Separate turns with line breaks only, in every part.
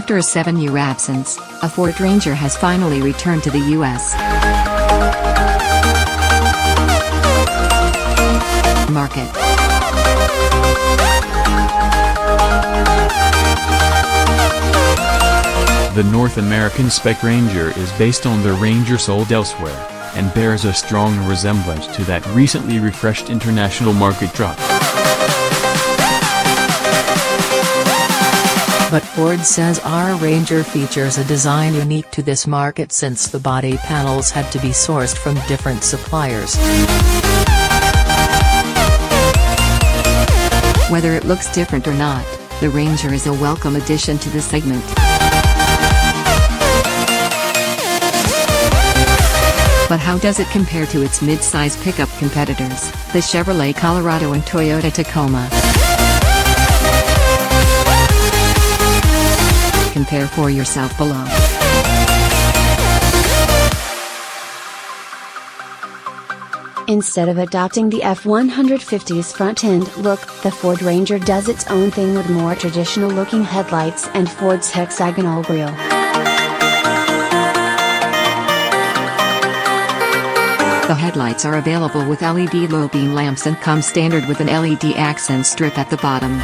After a 7-year absence, a Ford Ranger has finally returned to the U.S. market.
The North American Spec Ranger is based on the Ranger sold elsewhere, and bears a strong resemblance to that recently refreshed international market truck.
But Ford says our Ranger features a design unique to this market since the body panels had to be sourced from different suppliers.
Whether it looks different or not, the Ranger is a welcome addition to the segment. But how does it compare to its mid-size pickup competitors, the Chevrolet Colorado and Toyota Tacoma? Compare for yourself below.
Instead of adopting the F-150's front-end look, the Ford Ranger does its own thing with more traditional-looking headlights and Ford's hexagonal grille.
The headlights are available with LED low beam lamps and come standard with an LED accent strip at the bottom.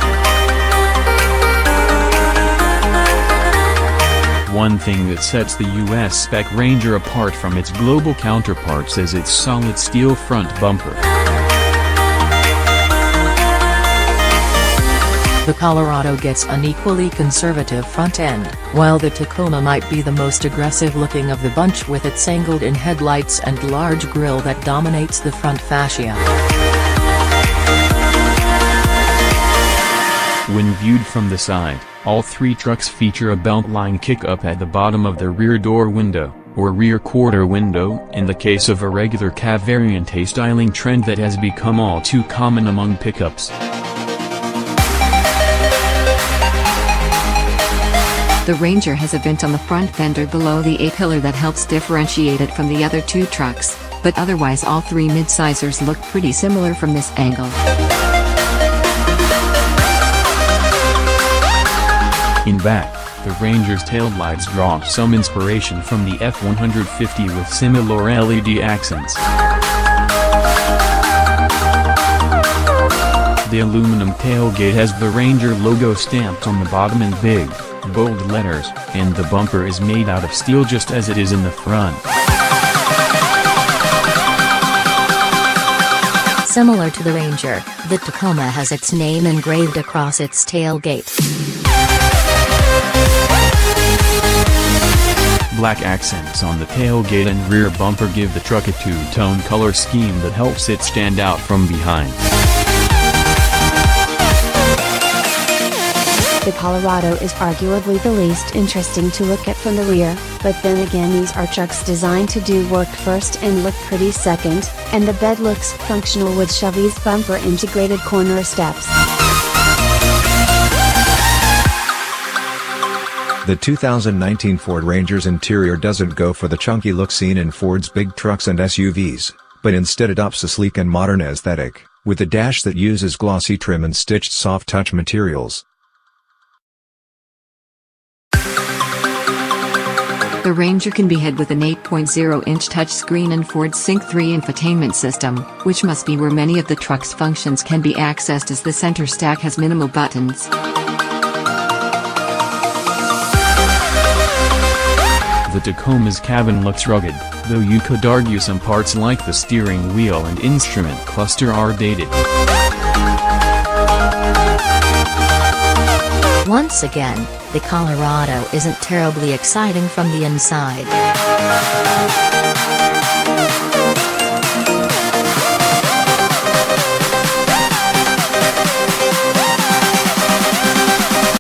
One thing that sets the US Spec Ranger apart from its global counterparts is its solid steel front bumper.
The Colorado gets an equally conservative front end, while the Tacoma might be the most aggressive looking of the bunch with its angled-in headlights and large grille that dominates the front fascia.
When viewed from the side, all three trucks feature a belt-line kick-up at the bottom of the rear door window, or rear quarter window, in the case of a regular cab variant, a styling trend that has become all too common among pickups.
The Ranger has a vent on the front fender below the A-pillar that helps differentiate it from the other two trucks, but otherwise all three mid-sizers look pretty similar from this angle.
In back, the Ranger's taillights draw some inspiration from the F-150 with similar LED accents. The aluminum tailgate has the Ranger logo stamped on the bottom in big, bold letters, and the bumper is made out of steel just as it is in the front.
Similar to the Ranger, the Tacoma has its name engraved across its tailgate.
Black accents on the tailgate and rear bumper give the truck a two-tone color scheme that helps it stand out from behind.
The Colorado is arguably the least interesting to look at from the rear, but then again these are trucks designed to do work first and look pretty second, and the bed looks functional with Chevy's bumper integrated corner steps.
The 2019 Ford Ranger's interior doesn't go for the chunky look seen in Ford's big trucks and SUVs, but instead adopts a sleek and modern aesthetic, with a dash that uses glossy trim and stitched soft touch materials.
The Ranger can be hid with an 8.0-inch touchscreen and Ford's Sync 3 infotainment system, which must be where many of the truck's functions can be accessed as the center stack has minimal buttons.
The Tacoma's cabin looks rugged, though you could argue some parts like the steering wheel and instrument cluster are dated.
Once again, the Colorado isn't terribly exciting from the inside.